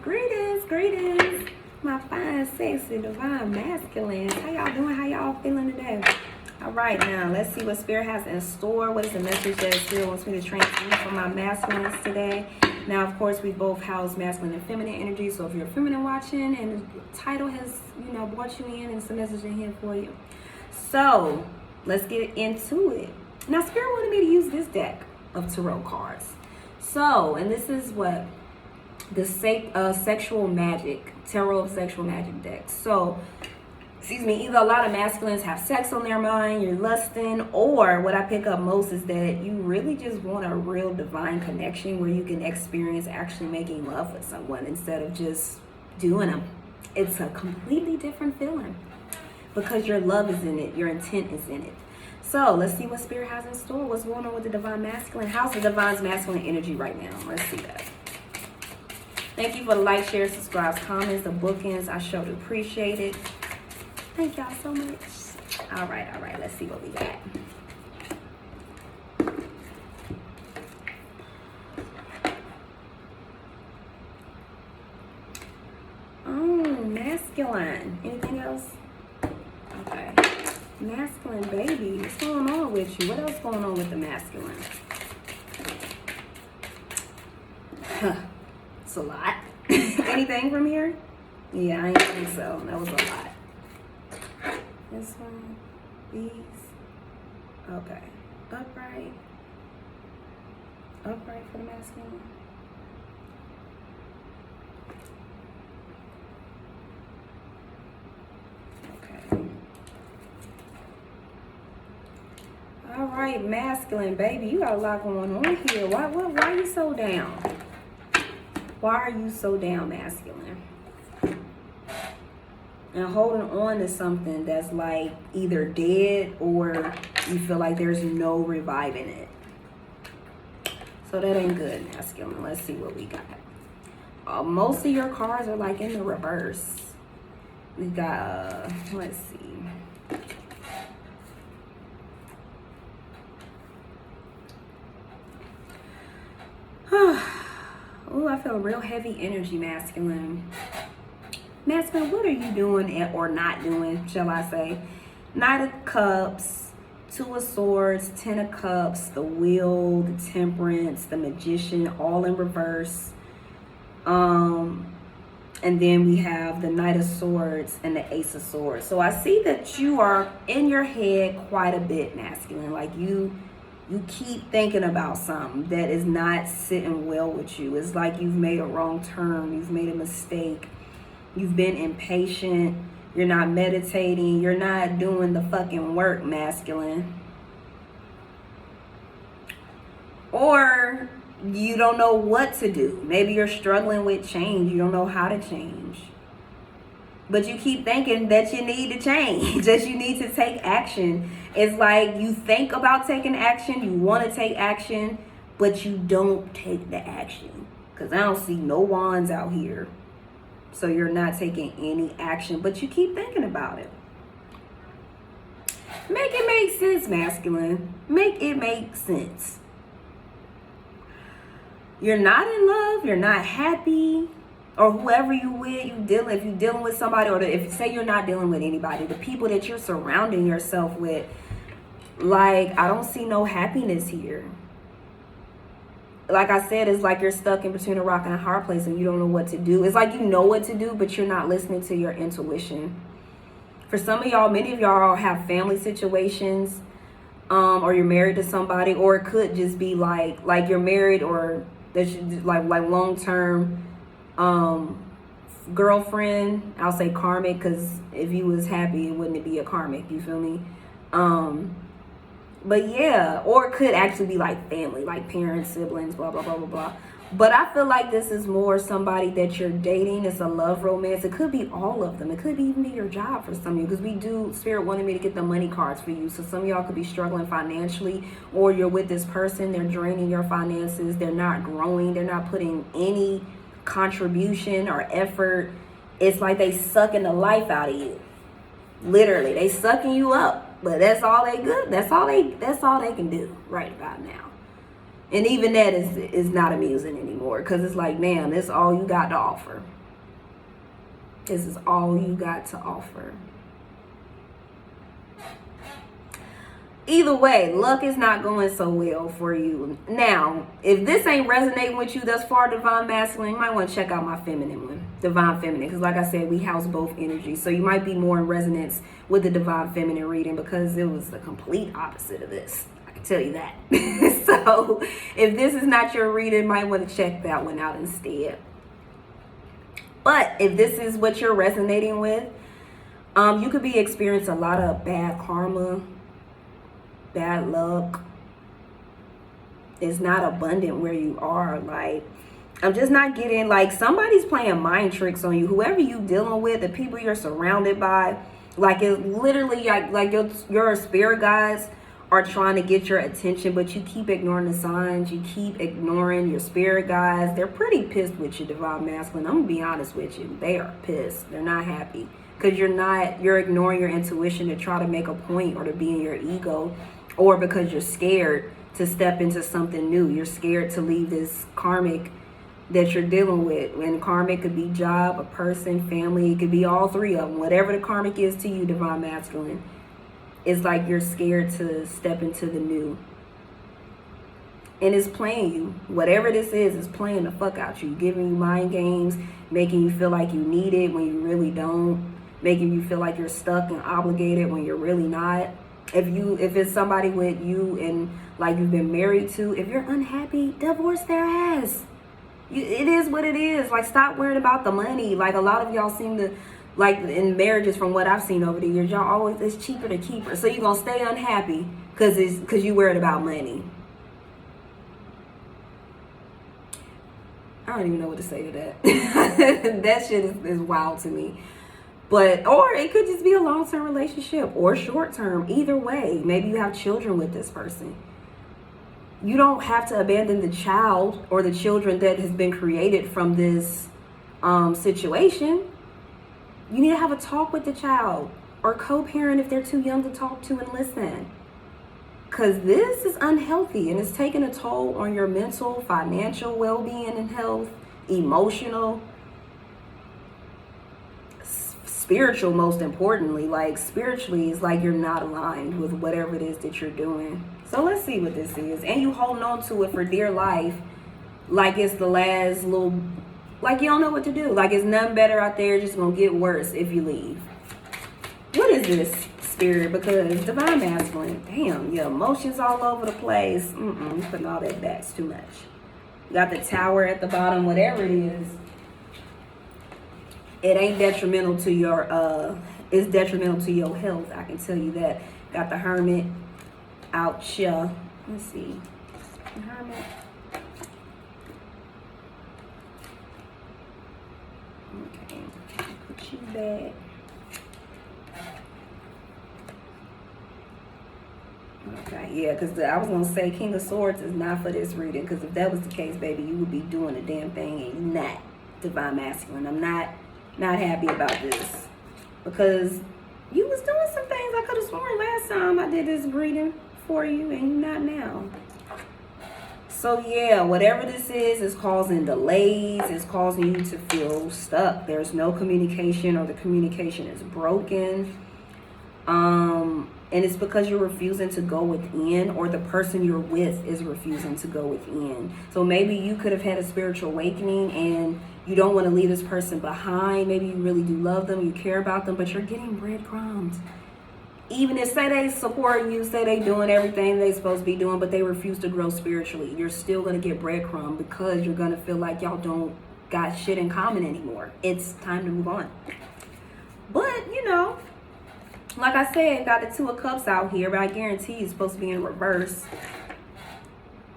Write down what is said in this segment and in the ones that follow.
Greetings, greetings, my fine, sexy, divine masculines. How y'all doing? How y'all feeling today? All right, now let's see what Spirit has in store. What is the message that Spirit wants me to transmit for my masculines today? Now, of course, we both house masculine and feminine energy. So if you're feminine watching and the title has, brought you in, and it's a message in here for you. So let's get into it. Now, Spirit wanted me to use this deck of tarot cards. So, and this is what the sexual magic, tarot of sexual magic deck. So, either a lot of masculines have sex on their mind, you're lusting, or what I pick up most is that you really just want a real divine connection where you can experience actually making love with someone instead of just doing them. It's a completely different feeling because your love is in it, your intent is in it. So let's see what Spirit has in store. What's going on with the divine masculine? How's the divine masculine energy right now? Let's see that. Thank you for the like, share, subscribe, comments, the bookends. I sure do appreciate it. Thank y'all so much. All right. Let's see what we got. Oh, masculine. Anything else? Okay. Masculine, baby. What's going on with you? What else going on with the masculine? It's a lot. Anything from here? Yeah, I think so. That was a lot. This one, these. Okay. Upright. Upright for the masculine. Okay. All right, masculine, baby. You got a lot going on here. Why are you so down? Why are you so down, masculine? And holding on to something that's like either dead or you feel like there's no reviving it. So that ain't good, masculine. Let's see what we got. Most of your cards are like in the reverse. We got, let's see. Oh, I feel real heavy energy, masculine. Masculine, what are you doing or not doing, shall I say? Knight of Cups, Two of Swords, Ten of Cups, the Wheel, the Temperance, the Magician, all in reverse. And then we have the Knight of Swords and the Ace of Swords. So I see that you are in your head quite a bit, masculine. Like you keep thinking about something that is not sitting well with you. It's like you've made a wrong turn. You've made a mistake. You've been impatient. You're not meditating. You're not doing the fucking work, masculine. Or you don't know what to do. Maybe you're struggling with change. You don't know how to change. But you keep thinking that you need to change, that you need to take action. It's like you think about taking action, you want to take action, but you don't take the action. Because I don't see no wands out here. So you're not taking any action, but you keep thinking about it. Make it make sense, masculine. Make it make sense. You're not in love, you're not happy. Or whoever you with, if you're dealing with somebody, or if say you're not dealing with anybody, the people that you're surrounding yourself with, like, I don't see no happiness here. Like I said, it's like you're stuck in between a rock and a hard place and you don't know what to do. It's like you know what to do, but you're not listening to your intuition. For some of y'all, many of y'all have family situations, or you're married to somebody, or it could just be like you're married, or that you like long-term girlfriend. I'll say karmic, because if you was happy, it wouldn't be a karmic, you feel me? But yeah, or it could actually be like family, like parents, siblings, blah blah blah blah blah. But I feel like this is more somebody that you're dating. It's a love romance. It could be all of them. It could even be your job for some of you, because Spirit wanted me to get the money cards for you. So some of y'all could be struggling financially, or you're with this person, they're draining your finances, they're not growing, they're not putting any contribution or effort. It's like they sucking the life out of you. Literally, they sucking you up. But that's all they good. That's all they can do right about now. And even that is not amusing anymore, because it's like, damn, this is all you got to offer. This is all you got to offer. Either way, luck is not going so well for you. Now, if this ain't resonating with you thus far, Divine Masculine, you might want to check out my feminine one, Divine Feminine. Because like I said, we house both energies. So you might be more in resonance with the Divine Feminine reading, because it was the complete opposite of this. I can tell you that. So if this is not your reading, you might want to check that one out instead. But if this is what you're resonating with, you could be experiencing a lot of bad karma, bad luck. It's not abundant where you are. Like, I'm just not getting, like, somebody's playing mind tricks on you. Whoever you dealing with, the people you're surrounded by, like, it's literally like your spirit guides are trying to get your attention, but you keep ignoring the signs. You keep ignoring your spirit guides. They're pretty pissed with you, Divine Masculine. I'm gonna be honest with you. They are pissed. They're not happy, because you're ignoring your intuition to try to make a point, or to be in your ego, or because you're scared to step into something new. You're scared to leave this karmic that you're dealing with. And karmic could be job, a person, family. It could be all three of them. Whatever the karmic is to you, Divine Masculine, it's like you're scared to step into the new. And it's playing you. Whatever this is playing the fuck out you. Giving you mind games, making you feel like you need it when you really don't. Making you feel like you're stuck and obligated when you're really not. If it's somebody with you and like you've been married to, if you're unhappy, divorce their ass. It is what it is. Like, stop worrying about the money. Like, a lot of y'all seem to, like, in marriages, from what I've seen over the years, y'all always, it's cheaper to keep her. So you're gonna stay unhappy because you worried about money. I don't even know what to say to that. That shit is wild to me. But, or it could just be a long-term relationship or short-term. Either way, maybe you have children with this person. You don't have to abandon the child or the children that has been created from this situation. You need to have a talk with the child, or co-parent if they're too young to talk to and listen. Because this is unhealthy, and it's taking a toll on your mental, financial well-being and health, emotional, spiritual, most importantly. Like, spiritually, it's like you're not aligned with whatever it is that you're doing. So let's see what this is. And you holding on to it for dear life, like it's the last little, like you don't know what to do. Like, it's nothing better out there, just gonna get worse if you leave. What is this, Spirit? Because Divine Masculine, damn, your emotions all over the place. Putting all that back, it's too much. You got the Tower at the bottom, whatever it is. It ain't detrimental to your, it's detrimental to your health, I can tell you that. Got the Hermit out here. Let's see. The Hermit. Okay, put you back. Okay, yeah, because I was going to say King of Swords is not for this reading, because if that was the case, baby, you would be doing a damn thing, and you're not, Divine Masculine. I'm not happy about this, because you was doing some things I could have sworn last time I did this reading for you, and you're not now. So yeah, whatever this is causing delays. It's causing you to feel stuck. There's no communication, or the communication is broken. And it's because you're refusing to go within, or the person you're with is refusing to go within. So maybe you could have had a spiritual awakening and you don't want to leave this person behind. Maybe you really do love them, you care about them, but you're getting breadcrumbs. Even if, say they support you, say they doing everything they supposed to be doing, but they refuse to grow spiritually, you're still going to get breadcrumbs, because you're going to feel like y'all don't got shit in common anymore. It's time to move on. But, you know, like I said, got the Two of Cups out here, but I guarantee it's supposed to be in reverse.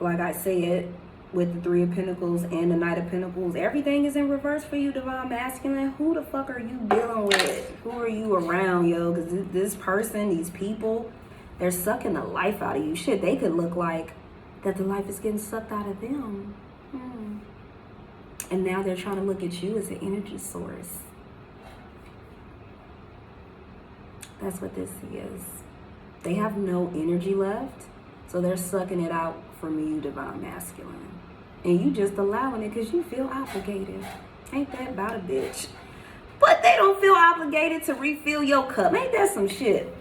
Like I said, with the Three of Pentacles and the Knight of Pentacles, everything is in reverse for you, Divine Masculine. Who the fuck are you dealing with? Who are you around, yo? Because this person, these people, they're sucking the life out of you. Shit, they could look like that the life is getting sucked out of them. And now they're trying to look at you as an energy source. That's what this is. They have no energy left, so they're sucking it out from you, divine masculine. And you just allowing it because you feel obligated. Ain't that about a bitch? But they don't feel obligated to refill your cup. Ain't that some shit?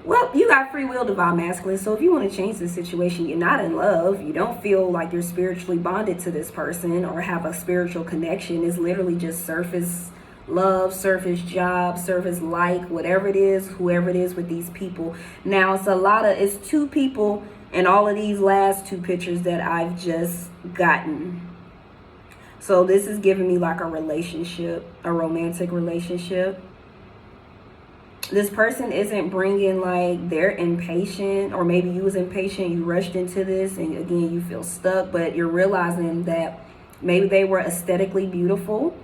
Well, you got free will, divine masculine. So if you want to change the situation, you're not in love, you don't feel like you're spiritually bonded to this person or have a spiritual connection. It's literally just surface love, surface job, surface like, whatever it is, whoever it is with these people. Now, it's two people in all of these last two pictures that I've just gotten. So this is giving me like a relationship, a romantic relationship. This person isn't bringing, like, they're impatient, or maybe you was impatient, you rushed into this, and again, you feel stuck, but you're realizing that maybe they were aesthetically beautiful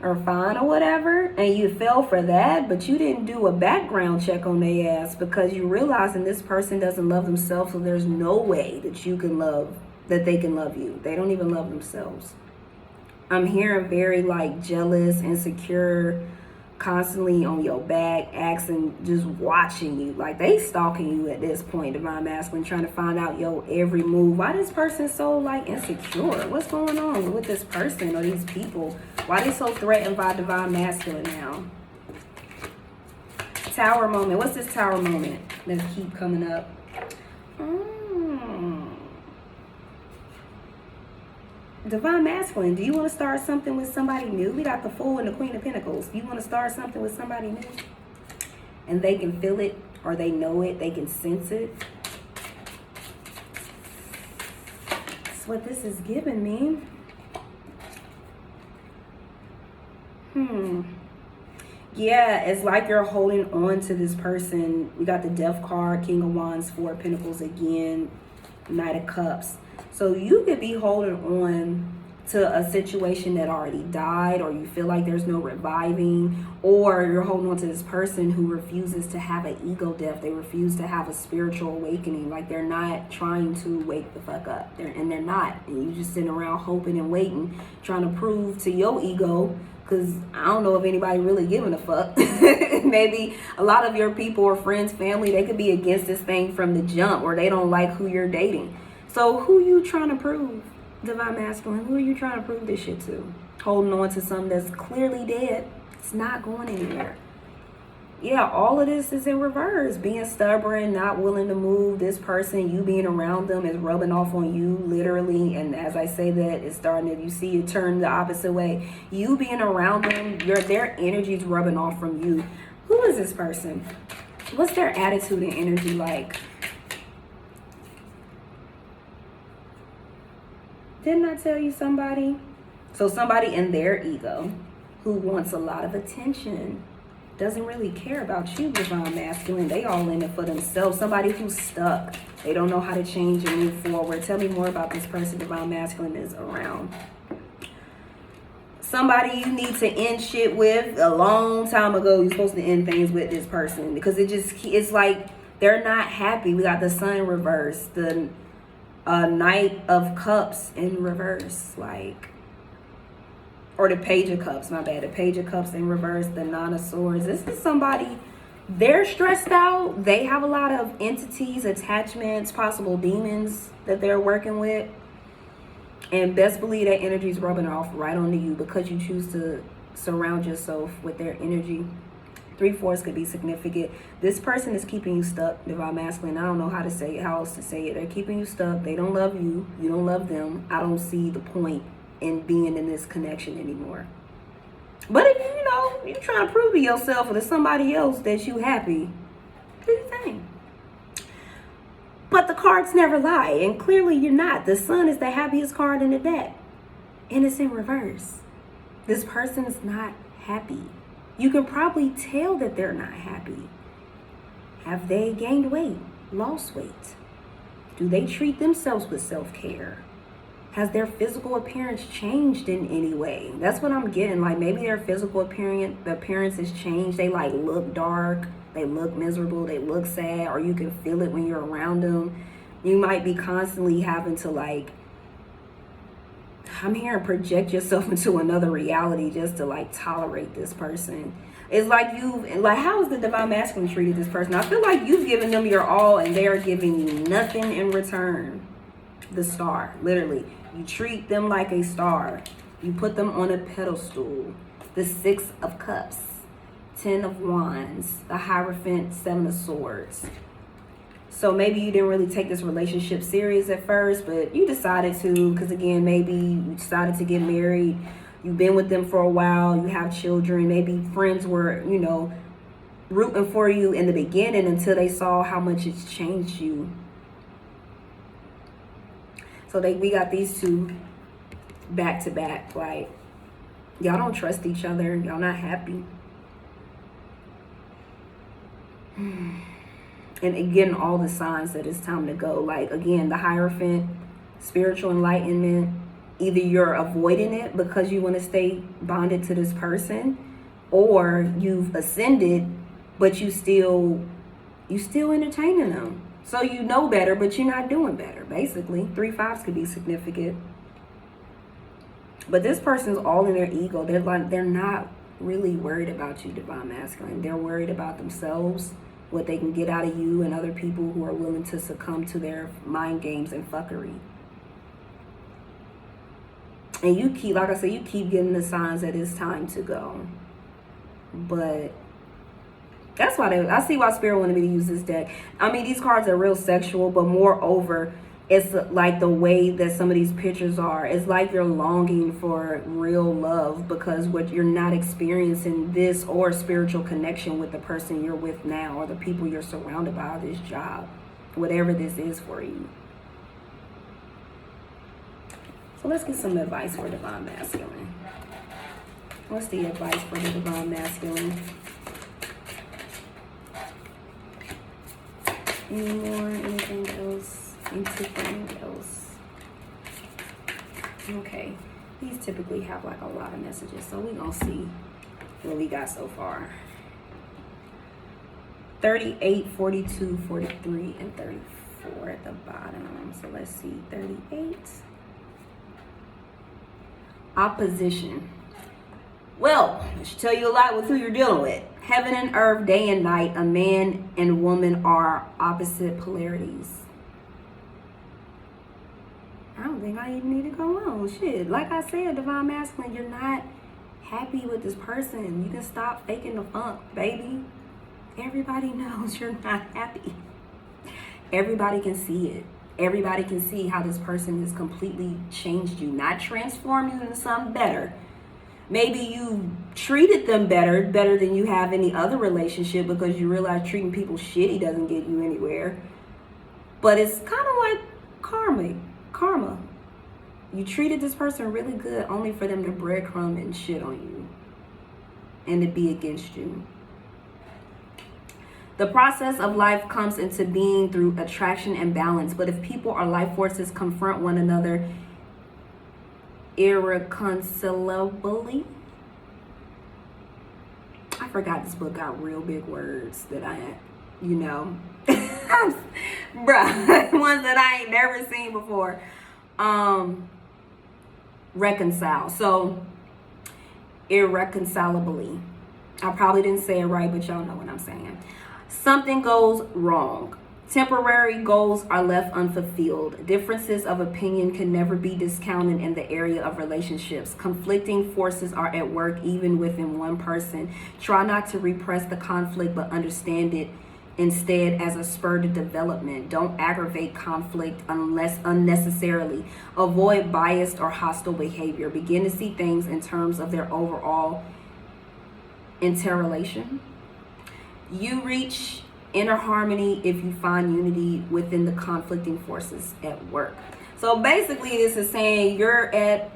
or fine or whatever, and you fell for that, but you didn't do a background check on their ass because you realizing this person doesn't love themselves, so there's no way that they can love you. They don't even love themselves. I'm hearing very, like, jealous, insecure, constantly on your back, asking, just watching you. Like, they stalking you at this point, divine masculine, trying to find out your every move. Why this person so, like, insecure? What's going on with this person or these people? Why they so threatened by divine masculine now? Tower moment. What's this tower moment that keep coming up? Divine masculine, do you want to start something with somebody new? We got the Fool and the Queen of Pentacles. Do you want to start something with somebody new? And they can feel it, or they know it, they can sense it. That's what this is giving me. Yeah, it's like you're holding on to this person. We got the Death card, King of Wands, Four of Pentacles again, Knight of Cups. So you could be holding on to a situation that already died, or you feel like there's no reviving, or you're holding on to this person who refuses to have an ego death. They refuse to have a spiritual awakening. Like, they're not trying to wake the fuck up. They're not. And you just sitting around hoping and waiting, trying to prove to your ego, because I don't know if anybody really giving a fuck. Maybe a lot of your people or friends, family, they could be against this thing from the jump, or they don't like who you're dating. So who you trying to prove, divine masculine? Who are you trying to prove this shit to? Holding on to something that's clearly dead. It's not going anywhere. Yeah, all of this is in reverse. Being stubborn, not willing to move. This person, you being around them is rubbing off on you, literally. And as I say that, it's starting to, you see it turn the opposite way. You being around them, their energy is rubbing off from you. Who is this person? What's their attitude and energy like? Didn't I tell you somebody? So somebody in their ego who wants a lot of attention, doesn't really care about you, divine masculine. They all in it for themselves. Somebody who's stuck. They don't know how to change and move forward. Tell me more about this person divine masculine is around. Somebody you need to end shit with. A long time ago, you're supposed to end things with this person, because it's like they're not happy. We got the Sun in reverse. The Knight of Cups in reverse, like, or the Page of Cups, my bad, the Page of Cups in reverse, the Nine of Swords. This is somebody, they're stressed out. They have a lot of entities, attachments, possible demons that they're working with, and best believe that energy is rubbing off right onto you because you choose to surround yourself with their energy. 3/4 could be significant. This person is keeping you stuck, divine masculine. I don't know how else to say it. They're keeping you stuck. They don't love you. You don't love them. I don't see the point in being in this connection anymore. But if you're trying to prove to yourself or to somebody else that you happy, do your thing. But the cards never lie, and clearly you're not. The Sun is the happiest card in the deck, and it's in reverse. This person is not happy. You can probably tell that they're not happy. Have they gained weight, lost weight? Do they treat themselves with self-care? Has their physical appearance changed in any way? That's what I'm getting. Like, maybe their physical appearance has changed. They like look dark, they look miserable, they look sad, or you can feel it when you're around them. You might be constantly having to, like, I'm hearing project yourself into another reality just to, like, tolerate this person. It's like how is the divine masculine treated this person? I feel like you've given them your all and they are giving you nothing in return. The star, literally. You treat them like a star. You put them on a pedestal. The 6 of Cups, 10 of Wands, the Hierophant, 7 of Swords. So maybe you didn't really take this relationship serious at first, but you decided to, because again, maybe you decided to get married. You've been with them for a while. You have children. Maybe friends were, you know, rooting for you in the beginning until they saw how much it's changed you. So we got these two back to back. Like, y'all don't trust each other. Y'all not happy. And again, all the signs that it's time to go. Like, again, the Hierophant, spiritual enlightenment. Either you're avoiding it because you want to stay bonded to this person, or you've ascended, but you still entertaining them. So you know better, but you're not doing better, basically. 3 5s could be significant. But this person's all in their ego. They're not really worried about you, divine masculine. They're worried about themselves, what they can get out of you and other people who are willing to succumb to their mind games and fuckery. And you keep, like I said, you keep getting the signs that it's time to go. But that's why I see why Spirit wanted me to use this deck. I mean, these cards are real sexual, but moreover, it's like the way that some of these pictures are. It's like you're longing for real love because what you're not experiencing this or spiritual connection with the person you're with now or the people you're surrounded by, this job, whatever this is for you. So let's get some advice for divine masculine. What's the advice for the divine masculine? Any more? Anything else? Anything else? Okay. These typically have like a lot of messages, so we're gonna see what we got so far. 38, 42, 43, and 34 at the bottom. So let's see. 38. Opposition. Well, I should tell you a lot with who you're dealing with. Heaven and earth, day and night, a man and woman are opposite polarities. I don't think I even need to go on. Shit, like I said, divine masculine, you're not happy with this person. You can stop faking the funk, baby. Everybody knows you're not happy. Everybody can see it. Everybody can see how this person has completely changed you, not transformed you into something better. Maybe you treated them better than you have any other relationship because you realize treating people shitty doesn't get you anywhere. But it's kind of like karma. You treated this person really good only for them to breadcrumb and shit on you and to be against you. The process of life comes into being through attraction and balance. But if people or life forces confront one another irreconcilably, I forgot this book got real big words that I had, you know, bruh, ones that I ain't never seen before. Reconcile. So irreconcilably. I probably didn't say it right, but y'all know what I'm saying. Something goes wrong. Temporary goals are left unfulfilled. Differences of opinion can never be discounted in the area of relationships. Conflicting forces are at work even within one person. Try not to repress the conflict, but understand it instead as a spur to development. Don't aggravate conflict unless unnecessarily. Avoid biased or hostile behavior. Begin to see things in terms of their overall interrelation. You reach inner harmony if you find unity within the conflicting forces at work. So basically this is saying you're at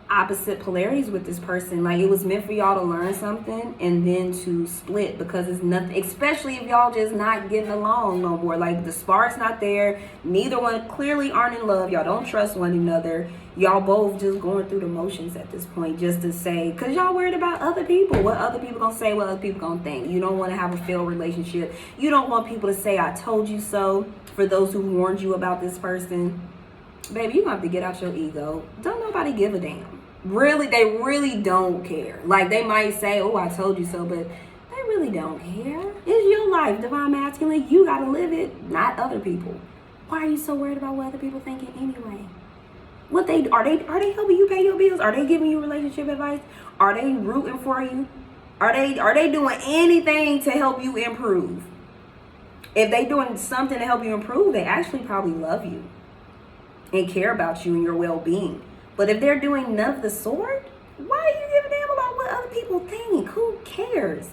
opposite polarities with this person. Like it was meant for y'all to learn something and then to split because it's nothing, especially if y'all just not getting along no more. Like the spark's not there. Neither one clearly aren't in love. Y'all don't trust one another. Y'all both just going through the motions at this point just to say, because y'all worried about other people. What other people gonna say, what other people gonna think. You don't want to have a failed relationship. You don't want people to say, I told you so, for those who warned you about this person. Baby, you gonna have to get out your ego. Don't nobody give a damn. Really, they really don't care. Like they might say, oh, I told you so, but really don't care. It's your life, divine masculine. You gotta live it, not other people. Why are you so worried about what other people thinking anyway? What are they helping you pay your bills? Are they giving you relationship advice? Are they rooting for you? Are they doing anything to help you improve? If they doing something to help you improve, they actually probably love you and care about you and your well-being. But if they're doing none of the sort, why are you giving a damn about what other people think? Who cares?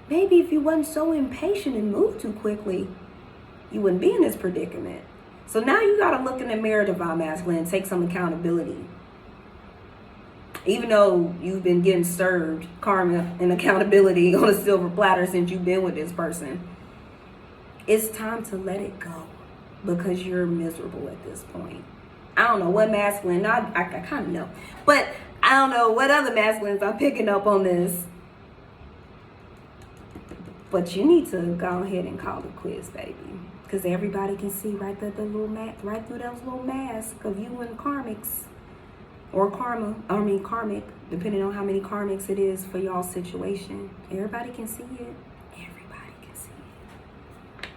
Maybe if you wasn't so impatient and moved too quickly, you wouldn't be in this predicament. So now you got to look in the mirror, divine masculine, and take some accountability. Even though you've been getting served karma and accountability on a silver platter since you've been with this person, it's time to let it go because you're miserable at this point. I don't know what masculine, I kind of know, but I don't know what other masculines I'm picking up on this. But you need to go ahead and call it quits, baby. Because everybody can see right through the little right through those little masks of you and karmics. Or karmic, depending on how many karmics it is for y'all's situation. Everybody can see it. Everybody can see it.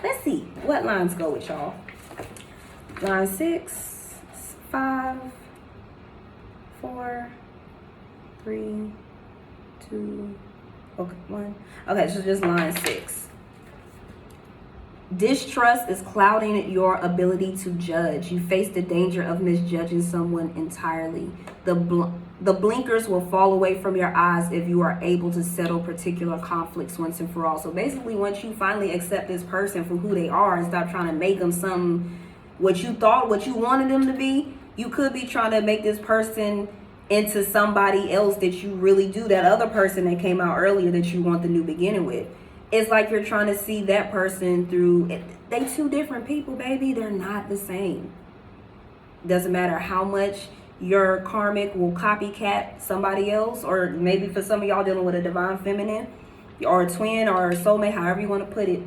Let's see what lines go with y'all. Line 6, 5, 4, 3, 2, okay, 1. Okay, so just line 6. Distrust is clouding your ability to judge. You face the danger of misjudging someone entirely. The blinkers will fall away from your eyes if you are able to settle particular conflicts once and for all. So basically, once you finally accept this person for who they are and stop trying to make them something what you thought, what you wanted them to be, you could be trying to make this person into somebody else that you really do, that other person that came out earlier that you want the new beginning with. It's like you're trying to see that person through, they two different people, baby. They're not the same. Doesn't matter how much your karmic will copycat somebody else, or maybe for some of y'all dealing with a divine feminine or a twin or a soulmate, however you want to put it.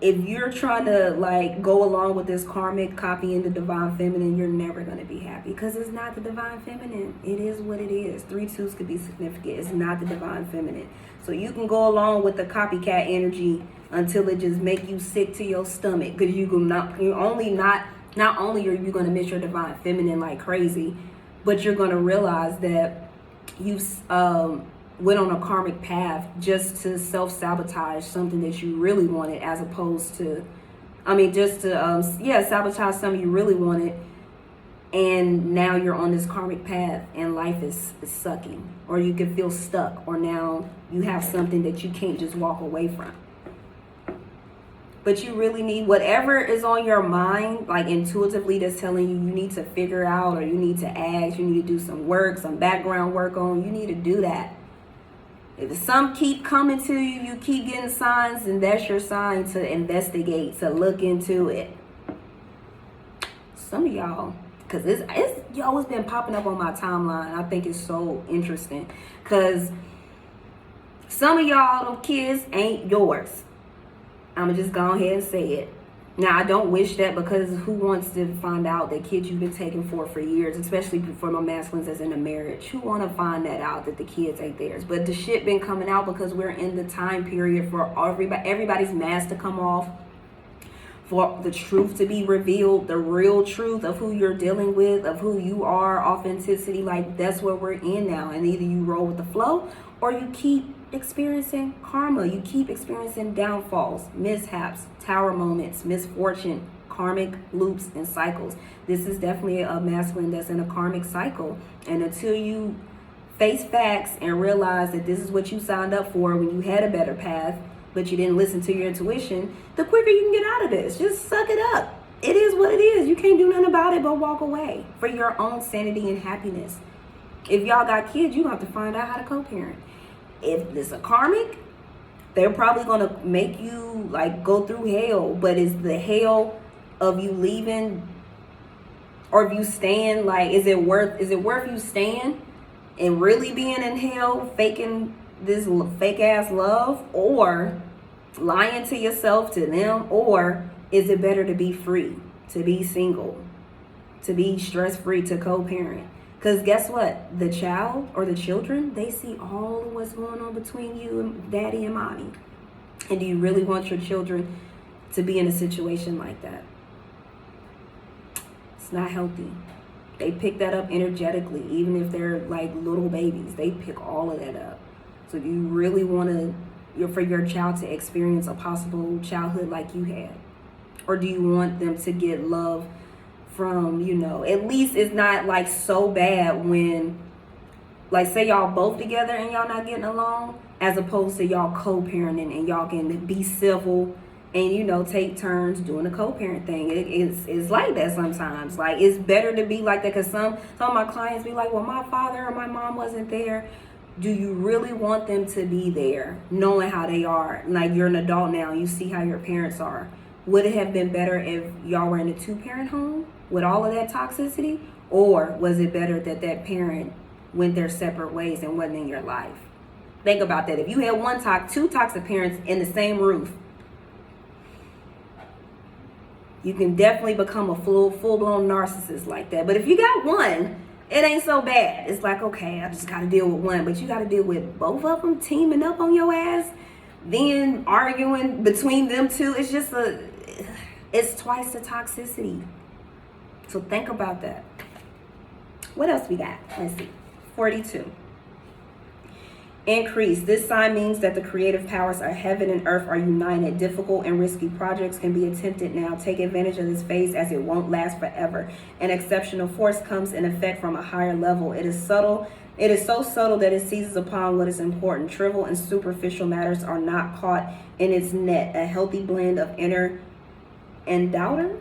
If you're trying to like go along with this karmic copying the divine feminine, you're never going to be happy because it's not the divine feminine. It is what it is. 3 2s could be significant. It's not the divine feminine. So you can go along with the copycat energy until it just make you sick to your stomach, because not only are you going to miss your divine feminine like crazy, but you're going to realize that you've went on a karmic path just to self-sabotage something that you really wanted, as opposed to, sabotage something you really wanted, and now you're on this karmic path and life is sucking, or you can feel stuck, or now you have something that you can't just walk away from. But you really need whatever is on your mind, like intuitively that's telling you need to figure out, or you need to ask, you need to do some work, some background work on, you need to do that. If some keep coming to you, you keep getting signs, and that's your sign to investigate, to look into it. Some of y'all, because it's always been popping up on my timeline. I think it's so interesting because some of y'all, them kids ain't yours. I'm going to just go ahead and say it. Now, I don't wish that, because who wants to find out that kids you've been taking for years, especially for my masculines that's in a marriage, who want to find that out, that the kids ain't theirs? But the shit been coming out because we're in the time period for everybody's mask to come off, for the truth to be revealed, the real truth of who you're dealing with, of who you are, authenticity. Like, that's what we're in now. And either you roll with the flow, or you keep experiencing karma. You keep experiencing downfalls, mishaps, tower moments, misfortune, karmic loops and cycles. This is definitely a masculine that's in a karmic cycle. And until you face facts and realize that this is what you signed up for when you had a better path, but you didn't listen to your intuition, the quicker you can get out of this. Just suck it up. It is what it is. You can't do nothing about it but walk away for your own sanity and happiness. If y'all got kids, you have to find out how to co-parent. If it's a karmic, they're probably going to make you like go through hell, but is the hell of you leaving, or if you staying, like, is it worth you staying and really being in hell, faking this fake ass love, or lying to yourself, to them? Or is it better to be free, to be single, to be stress free, to co-parent? Because guess what? The child or the children, they see all of what's going on between you and daddy and mommy. And do you really want your children to be in a situation like that? It's not healthy. They pick that up energetically, even if they're like little babies. They pick all of that up. So do you really want for your child to experience a possible childhood like you had? Or do you want them to get love from, at least it's not like so bad when, like, say y'all both together and y'all not getting along, as opposed to y'all co-parenting and y'all can be civil and, take turns doing a co-parent thing. It's like that sometimes. Like, it's better to be like that, because some of my clients be like, well, my father or my mom wasn't there. Do you really want them to be there, knowing how they are? Like, you're an adult now, you see how your parents are. Would it have been better if y'all were in a 2-parent home with all of that toxicity? Or was it better that that parent went their separate ways and wasn't in your life? Think about that. If you had two toxic parents in the same roof, you can definitely become a full-blown narcissist like that. But if you got one, it ain't so bad. It's like, okay, I just got to deal with one. But you got to deal with both of them teaming up on your ass, then arguing between them two. It's just it's twice the toxicity. So think about that. What else we got? Let's see. 42. Increase. This sign means that the creative powers of heaven and earth are united. Difficult and risky projects can be attempted now. Take advantage of this phase, as it won't last forever. An exceptional force comes in effect from a higher level. It is subtle. It is so subtle that it seizes upon what is important. Trivial and superficial matters are not caught in its net. A healthy blend of inner and doubter.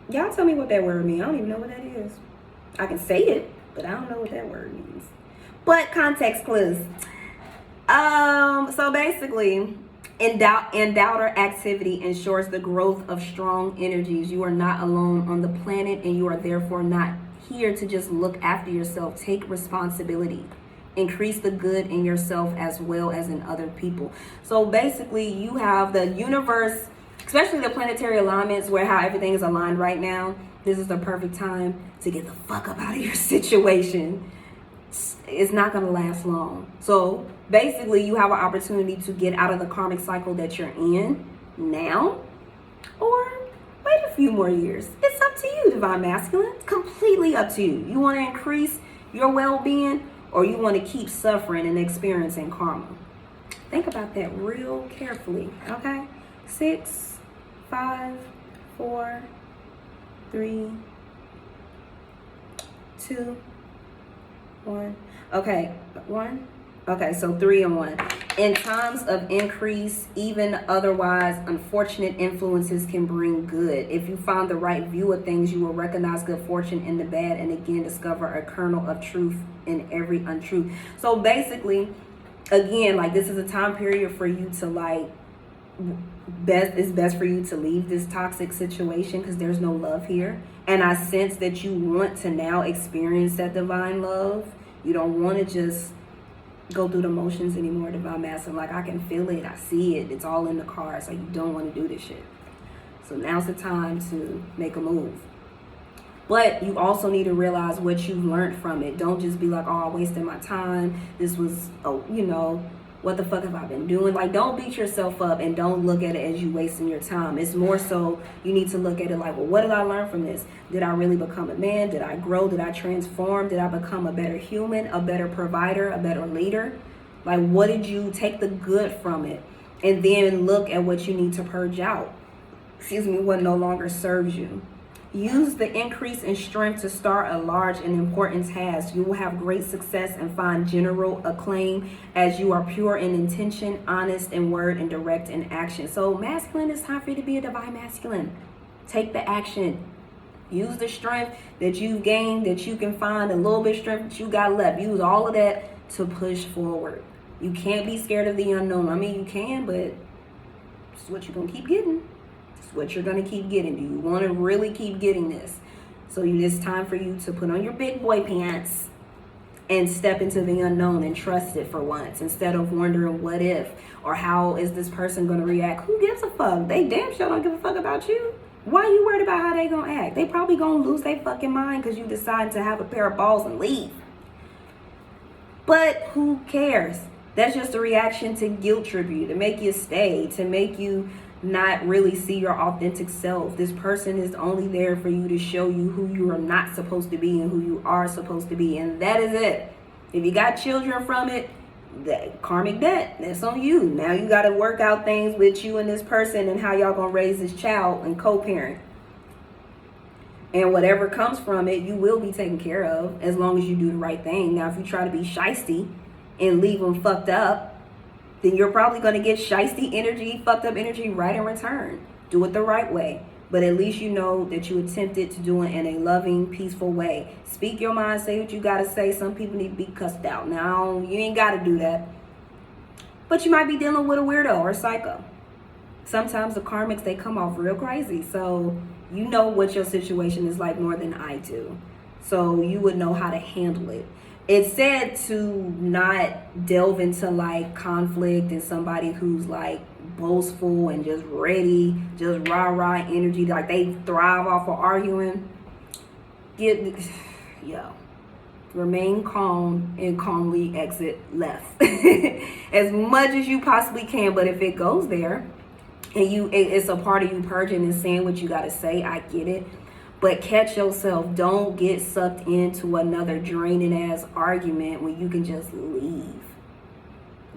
Y'all tell me what that word means. I don't even know what that is. I can say it, but I don't know what that word means. But context clues. So basically, endowter activity ensures the growth of strong energies. You are not alone on the planet, and you are therefore not here to just look after yourself. Take responsibility. Increase the good in yourself as well as in other people. So basically, you have the universe, especially the planetary alignments, where how everything is aligned right now. This is the perfect time to get the fuck up out of your situation. It's not going to last long. So basically, you have an opportunity to get out of the karmic cycle that you're in now, or wait a few more years. It's up to you, Divine Masculine. It's completely up to you. You want to increase your well-being, or you want to keep suffering and experiencing karma? Think about that real carefully, okay? 6, 5, 4, 3, 2, 1. Okay, 1. Okay, so 3 and 1. In times of increase, even otherwise unfortunate influences can bring good. If you find the right view of things, you will recognize good fortune in the bad, and again discover a kernel of truth in every untruth. So basically, again, like, this is a time period for you to, like, it's best for you to leave this toxic situation, because there's no love here. And I sense that you want to now experience that divine love. You don't want to just go through the motions anymore, Divine Masculine. Like, I can feel it. I see it. It's all in the cards. Like, you don't want to do this shit. So now's the time to make a move. But you also need to realize what you've learned from it. Don't just be like, oh, I wasted my time. This was, what the fuck have I been doing? Like, don't beat yourself up, and don't look at it as you wasting your time. It's more so you need to look at it like, well, what did I learn from this? Did I really become a man? Did I grow? Did I transform? Did I become a better human, a better provider, a better leader? Like, what did you take the good from it? And then look at what you need to purge out. What no longer serves you. Use the increase in strength to start a large and important task. You will have great success and find general acclaim as you are pure in intention, honest in word, and direct in action. So masculine, it's time for you to be a divine masculine. Take the action. Use the strength that you've gained, that you can find, a little bit of strength that you got left. Use all of that to push forward. You can't be scared of the unknown. I mean, you can, but it's what you're going to keep getting. What you're going to keep getting. Do you want to really keep getting this? So it's time for you to put on your big boy pants and step into the unknown and trust it for once, instead of wondering what if, or how is this person going to react. Who gives a fuck? They damn sure don't give a fuck about you. Why are you worried about how they gonna act? They probably gonna lose their fucking mind because you decide to have a pair of balls and leave. But who cares? That's just a reaction to guilt trip you, to make you stay, to make you not really see your authentic self. This person is only there for you to show you who you are not supposed to be and who you are supposed to be. And that is it. If you got children from it, that karmic debt, that's on you. Now you got to work out things with you and this person and how y'all gonna raise this child and co-parent. And whatever comes from it, you will be taken care of as long as you do the right thing. Now, if you try to be shiesty and leave them fucked up, then you're probably going to get shiesty energy, fucked up energy right in return. Do it the right way. But at least you know that you attempted to do it in a loving, peaceful way. Speak your mind, say what you got to say. Some people need to be cussed out. Now, you ain't got to do that. But you might be dealing with a weirdo or a psycho. Sometimes the karmics, they come off real crazy. So you know what your situation is like more than I do. So you would know how to handle it. It's said to not delve into like conflict and somebody who's like boastful and just ready, just rah-rah energy, like they thrive off of arguing. Remain calm and calmly exit left as much as you possibly can. But if it goes there and it's a part of you purging and saying what you got to say, I get it. But catch yourself. Don't get sucked into another draining ass argument when you can just leave.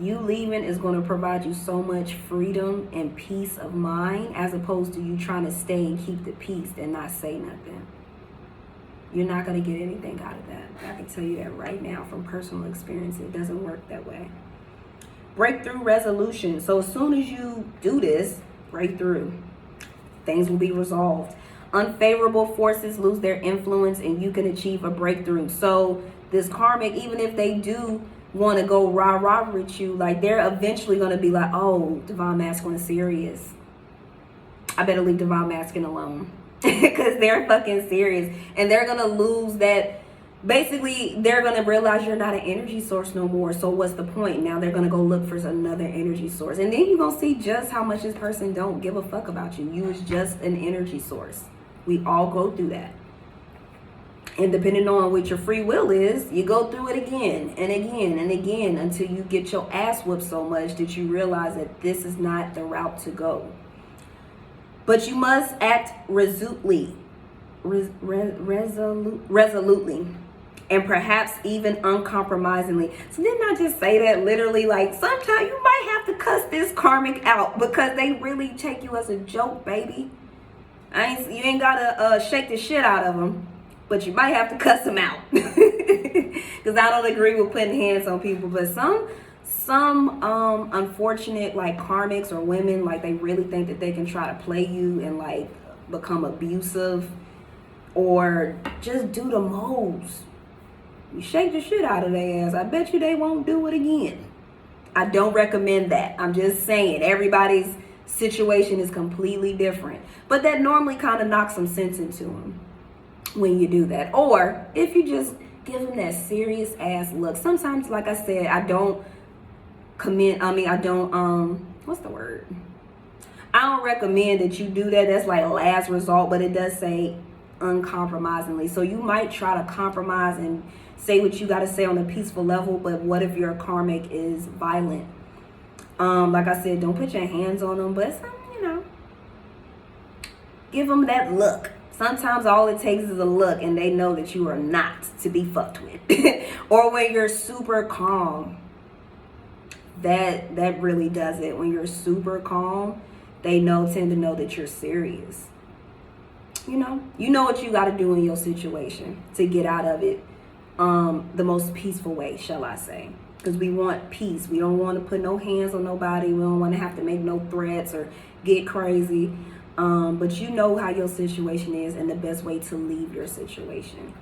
You leaving is going to provide you so much freedom and peace of mind, as opposed to you trying to stay and keep the peace and not say nothing. You're not going to get anything out of that. I can tell you that right now from personal experience. It doesn't work that way. Breakthrough resolution. So as soon as you do this, breakthrough, things will be resolved. Unfavorable forces lose their influence and you can achieve a breakthrough. So this karmic, even if they do want to go rah-rah with you, like they're eventually going to be like, oh, divine masculine is serious. I better leave divine masculine alone. Because they're fucking serious. And they're going to lose that. Basically, they're going to realize you're not an energy source no more. So what's the point? Now they're going to go look for another energy source. And then you're going to see just how much this person don't give a fuck about you. You was just an energy source. We all go through that. And depending on what your free will is, you go through it again and again and again until you get your ass whooped so much that you realize that this is not the route to go. But you must act resolutely, and perhaps even uncompromisingly. So didn't I just say that literally? Like sometimes you might have to cuss this karmic out because they really take you as a joke, baby. You ain't gotta shake the shit out of them, but you might have to cuss them out. Because I don't agree with putting hands on people. But some unfortunate like karmics or women, like they really think that they can try to play you and like become abusive or just do the most. You shake the shit out of their ass, I bet you they won't do it again. I don't recommend that. I'm just saying everybody's situation is completely different. But that normally kind of knocks some sense into them when you do that. Or if you just give them that serious ass look. Sometimes, like I said, I don't recommend that you do that. That's like last resort, but it does say uncompromisingly. So you might try to compromise and say what you got to say on a peaceful level, but what if your karmic is violent? Like I said, don't put your hands on them, but give them that look. Sometimes all it takes is a look and they know that you are not to be fucked with. Or when you're super calm, that really does it. When you're super calm, they tend to know that you're serious. You know what you got to do in your situation to get out of it the most peaceful way, shall I say. Because we want peace. We don't want to put no hands on nobody. We don't want to have to make no threats or get crazy. But you know how your situation is and the best way to leave your situation.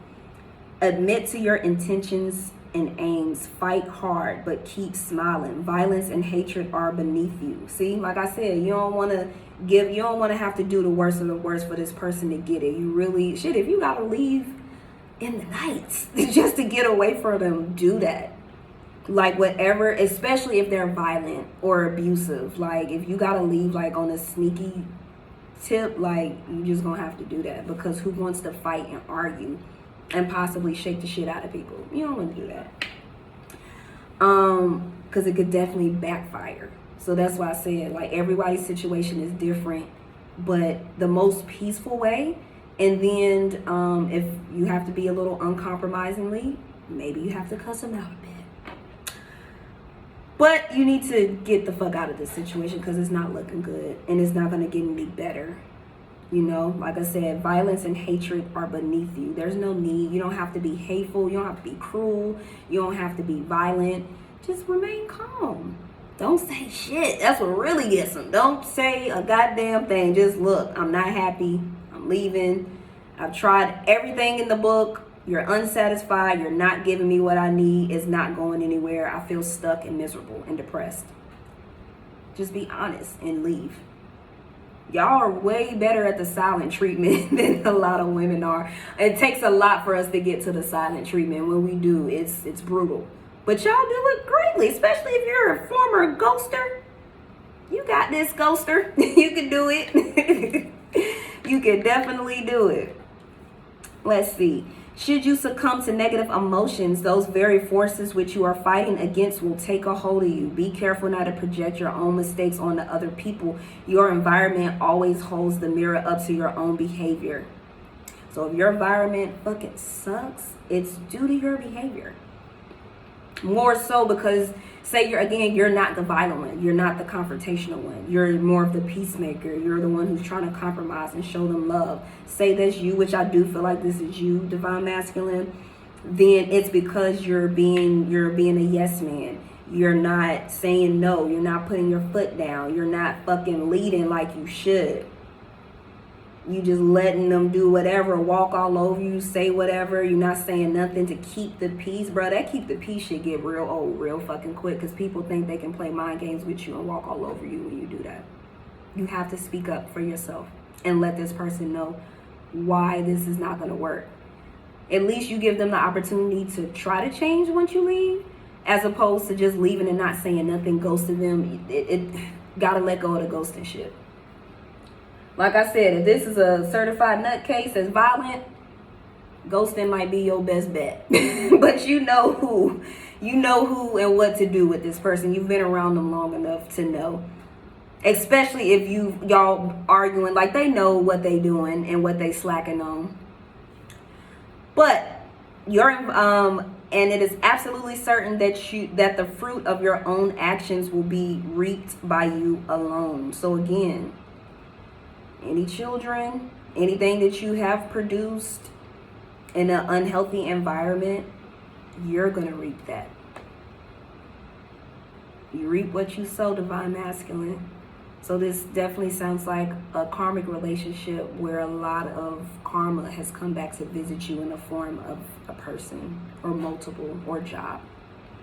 Admit to your intentions and aims. Fight hard, but keep smiling. Violence and hatred are beneath you. See, like I said, you don't want to have to do the worst of the worst for this person to get it. You really, if you got to leave in the night just to get away from them, do that. Like whatever, especially if they're violent or abusive. Like if you got to leave like on a sneaky tip, like, you just gonna have to do that, because who wants to fight and argue and possibly shake the shit out of people? You don't want to do that. Because it could definitely backfire. So that's why I said, like, everybody's situation is different, but the most peaceful way, and then if you have to be a little uncompromisingly, maybe you have to cuss them out a bit. But you need to get the fuck out of this situation, because it's not looking good, and it's not going to get any better. You know, like I said, violence and hatred are beneath you. There's no need. You don't have to be hateful. You don't have to be cruel. You don't have to be violent. Just remain calm. Don't say shit. That's what really gets them. Don't say a goddamn thing. Just look, I'm not happy. I'm leaving. I've tried everything in the book. You're unsatisfied. You're not giving me what I need. It's not going anywhere. I feel stuck and miserable and depressed. Just be honest and leave. Y'all are way better at the silent treatment than a lot of women are. It takes a lot for us to get to the silent treatment. When we do, it's brutal. But y'all do it greatly, especially if you're a former ghoster. You got this, ghoster. You can do it. You can definitely do it. Let's see. Should you succumb to negative emotions, those very forces which you are fighting against will take a hold of you. Be careful not to project your own mistakes onto other people. Your environment always holds the mirror up to your own behavior. So if your environment fucking sucks, it's due to your behavior. More so because, say you're not the violent one. You're not the confrontational one. You're more of the peacemaker. You're the one who's trying to compromise and show them love. Say that's you, which I do feel like this is you, divine masculine. Then it's because you're being a yes man. You're not saying no. You're not putting your foot down. You're not fucking leading like you should. You just letting them do whatever, walk all over you, say whatever. You're not saying nothing to keep the peace, bro. That keep the peace shit get real old real fucking quick, because people think they can play mind games with you and walk all over you when you do that. You have to speak up for yourself and let this person know why this is not going to work. At least you give them the opportunity to try to change once you leave, as opposed to just leaving and not saying nothing, ghosting them. It gotta let go of the ghosting shit. Like I said, if this is a certified nutcase that's violent, ghosting might be your best bet. But you know who and what to do with this person. You've been around them long enough to know. Especially if y'all arguing, like they know what they doing and what they slacking on. But and it is absolutely certain that the fruit of your own actions will be reaped by you alone. So again, any children, anything that you have produced in an unhealthy environment, you're going to reap that. You reap what you sow, divine masculine. So this definitely sounds like a karmic relationship where a lot of karma has come back to visit you in the form of a person or multiple or job.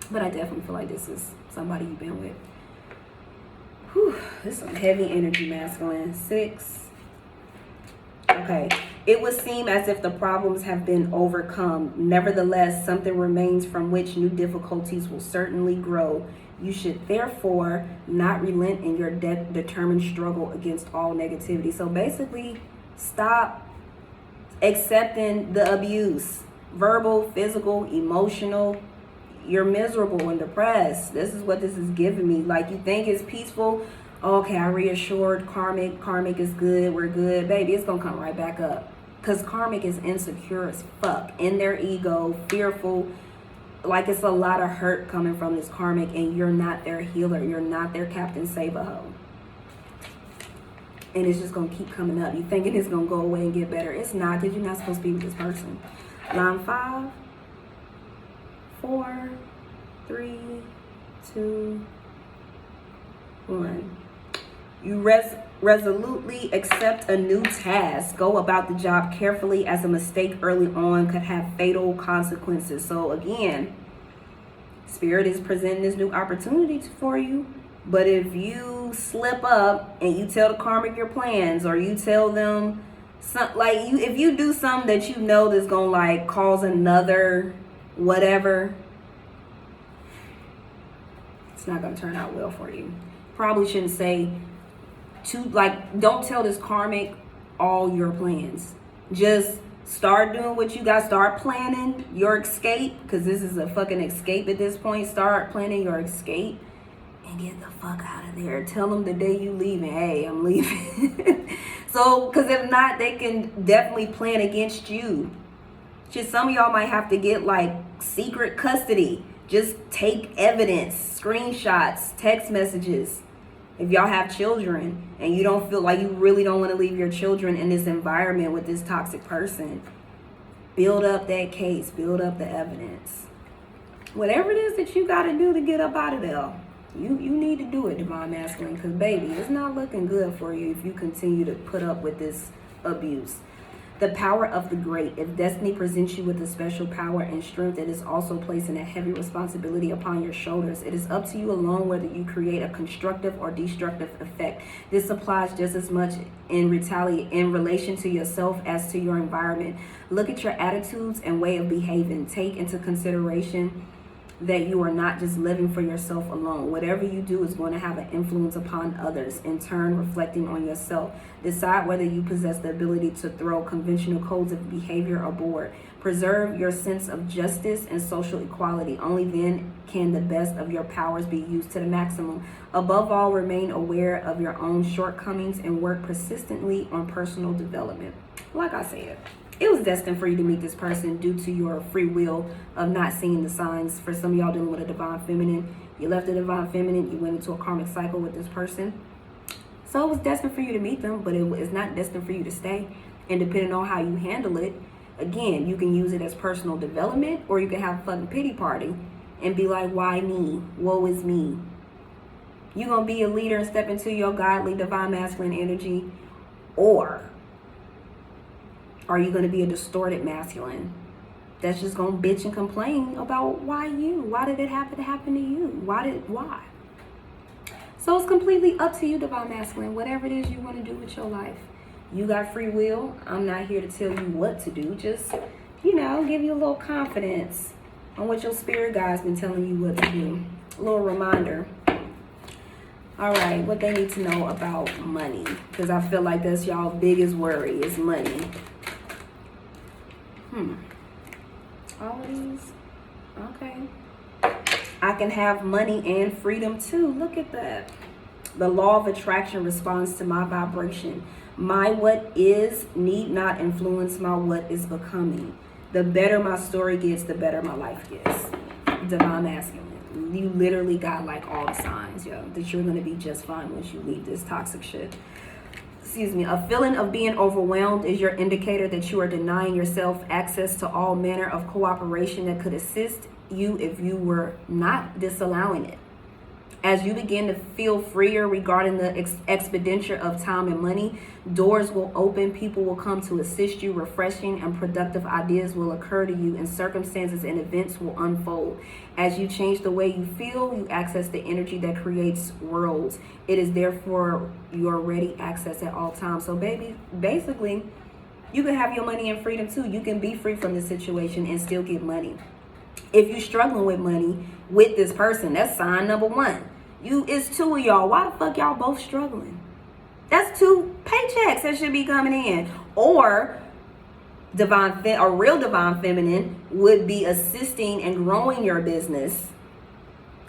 But I definitely feel like this is somebody you've been with. Whew, this is some heavy energy, masculine. 6. Okay. It would seem as if the problems have been overcome. Nevertheless, something remains from which new difficulties will certainly grow. You should therefore not relent in your determined struggle against all negativity. So basically, stop accepting the abuse. Verbal, physical, emotional. You're miserable and depressed. This is what this is giving me. Like, you think it's peaceful. Okay, I reassured karmic. Karmic is good. We're good. Baby, it's going to come right back up. Because karmic is insecure as fuck. In their ego, fearful. Like, it's a lot of hurt coming from this karmic, and you're not their healer. You're not their Captain Save-A-Ho. And it's just going to keep coming up. You thinking it's going to go away and get better. It's not, because you're not supposed to be with this person. Line 5, 4, 3, 2, 1. You resolutely accept a new task. Go about the job carefully, as a mistake early on could have fatal consequences. So again, Spirit is presenting this new opportunity for you. But if you slip up and you tell the karmic your plans, or you tell them if you do something that you know that's gonna like cause another whatever, it's not gonna turn out well for you. Probably shouldn't say don't tell this karmic all your plans. Just start doing what you got. Start planning your escape, because this is a fucking escape at this point. Start planning your escape and get the fuck out of there. Tell them the day you leaving, hey, I'm leaving. So, because if not, they can definitely plan against you. Just some of y'all might have to get like secret custody. Just take evidence, screenshots, text messages. If y'all have children and you don't feel like you really don't want to leave your children in this environment with this toxic person, build up that case, build up the evidence. Whatever it is that you got to do to get up out of there, you need to do it, Divine Masculine, because baby, it's not looking good for you if you continue to put up with this abuse. The power of the great. If destiny presents you with a special power and strength, it is also placing a heavy responsibility upon your shoulders. It is up to you alone whether you create a constructive or destructive effect. This applies just as much in relation to yourself as to your environment. Look at your attitudes and way of behaving. Take into consideration that you are not just living for yourself alone. Whatever you do is going to have an influence upon others, in turn reflecting on yourself. Decide whether you possess the ability to throw conventional codes of behavior aboard. Preserve your sense of justice and social equality. Only then can the best of your powers be used to the maximum. Above all, remain aware of your own shortcomings and work persistently on personal development. Like I said, it was destined for you to meet this person due to your free will of not seeing the signs. For some of y'all dealing with a divine feminine, you left the divine feminine, you went into a karmic cycle with this person. So it was destined for you to meet them, but it's not destined for you to stay. And depending on how you handle it, again, you can use it as personal development, or you can have a fucking pity party and be like, why me? Woe is me. You're going to be a leader and step into your godly, divine masculine energy, or are you going to be a distorted masculine that's just going to bitch and complain about why you? Why did it happen to happen to you? Why? So it's completely up to you, divine masculine. Whatever it is you want to do with your life. You got free will. I'm not here to tell you what to do. Just, give you a little confidence on what your spirit guide's been telling you what to do. A little reminder. All right, what they need to know about money. Because I feel like that's y'all biggest worry is money. All of these. Okay. I can have money and freedom too. Look at that. The law of attraction responds to my vibration. My what is need not influence my what is becoming. The better my story gets, the better my life gets. Divine masculine. You literally got like all the signs, that you're going to be just fine once you leave this toxic shit. A feeling of being overwhelmed is your indicator that you are denying yourself access to all manner of cooperation that could assist you if you were not disallowing it. As you begin to feel freer regarding the expenditure of time and money, doors will open, people will come to assist you, refreshing and productive ideas will occur to you, and circumstances and events will unfold. As you change the way you feel, you access the energy that creates worlds. It is therefore your ready access at all times. So basically, you can have your money and freedom too. You can be free from the situation and still get money. If you're struggling with money with this person, that's sign number one. It's two of y'all. Why the fuck y'all both struggling? That's two paychecks that should be coming in. Or real divine feminine would be assisting and growing your business,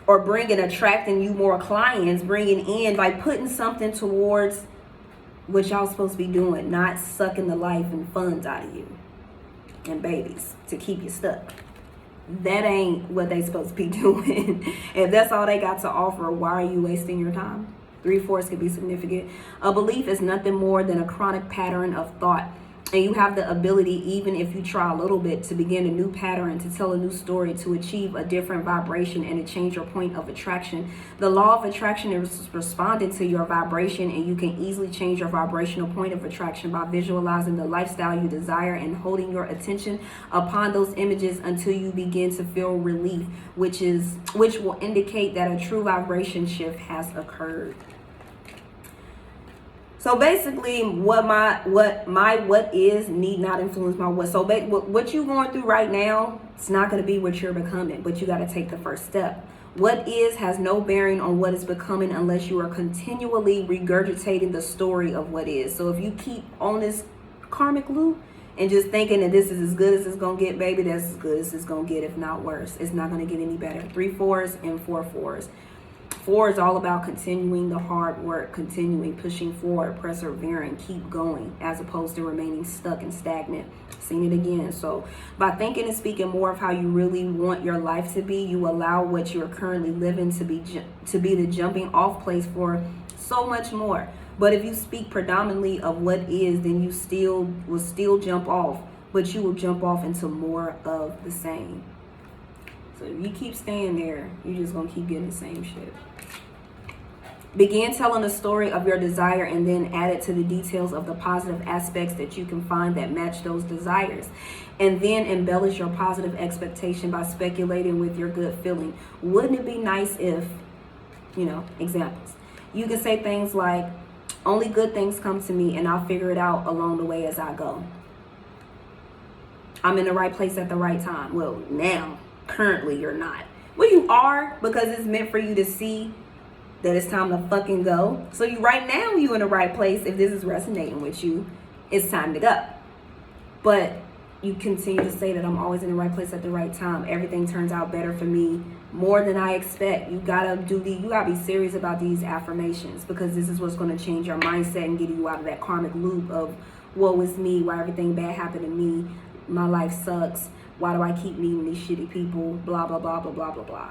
or attracting you more clients, bringing in by putting something towards what y'all supposed to be doing, not sucking the life and funds out of you and babies to keep you stuck. That ain't what they supposed to be doing. If that's all they got to offer, why are you wasting your time? 3/4 could be significant. A belief is nothing more than a chronic pattern of thought. And you have the ability, even if you try a little bit, to begin a new pattern, to tell a new story, to achieve a different vibration, and to change your point of attraction. The law of attraction is responding to your vibration, and you can easily change your vibrational point of attraction by visualizing the lifestyle you desire and holding your attention upon those images until you begin to feel relief, which will indicate that a true vibration shift has occurred. So basically, what is need not influence my what. So what you're going through right now, it's not going to be what you're becoming, but you got to take the first step. What is has no bearing on what is becoming unless you are continually regurgitating the story of what is. So if you keep on this karmic loop and just thinking that this is as good as it's going to get, baby, that's as good as it's going to get, if not worse. It's not going to get any better. 3 4s and 4 4s. 4 is all about continuing the hard work, continuing, pushing forward, persevering, keep going, as opposed to remaining stuck and stagnant. Seen it again. So by thinking and speaking more of how you really want your life to be, you allow what you're currently living to be the jumping off place for so much more. But if you speak predominantly of what is, then you will still jump off, but you will jump off into more of the same. So if you keep staying there, you're just going to keep getting the same shit. Begin telling the story of your desire and then add it to the details of the positive aspects that you can find that match those desires. And then embellish your positive expectation by speculating with your good feeling. Wouldn't it be nice if, examples. You can say things like, only good things come to me and I'll figure it out along the way as I go. I'm in the right place at the right time. Well, now, currently you're not. Well, you are, because it's meant for you to see that it's time to fucking go. So right now you in the right place. If this is resonating with you, it's time to go. But you continue to say that I'm always in the right place at the right time. Everything turns out better for me, more than I expect. You gotta be serious about these affirmations, because this is what's gonna change your mindset and get you out of that karmic loop of woe is me, why everything bad happened to me, my life sucks, why do I keep meeting these shitty people, blah, blah, blah, blah, blah, blah, blah.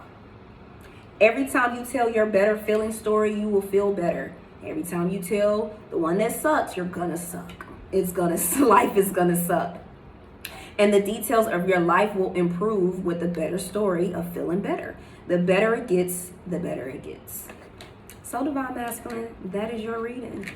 Every time you tell your better feeling story, you will feel better. Every time you tell the one that sucks, you're gonna suck. Life is gonna suck. And the details of your life will improve with the better story of feeling better. The better it gets, the better it gets. So Divine Masculine, that is your reading.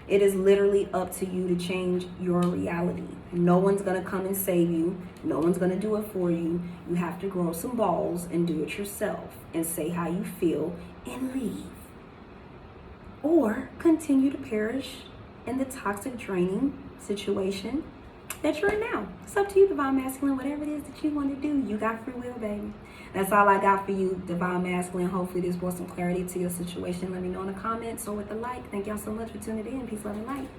It is literally up to you to change your reality. No one's going to come and save you. No one's going to do it for you. You have to grow some balls and do it yourself and say how you feel and leave. Or continue to perish in the toxic, draining situation that you're in now. It's up to you, Divine Masculine. Whatever it is that you want to do, you got free will, baby. That's all I got for you, Divine Masculine. Hopefully this brought some clarity to your situation. Let me know in the comments or with the like. Thank y'all so much for tuning in. Peace, love, and light.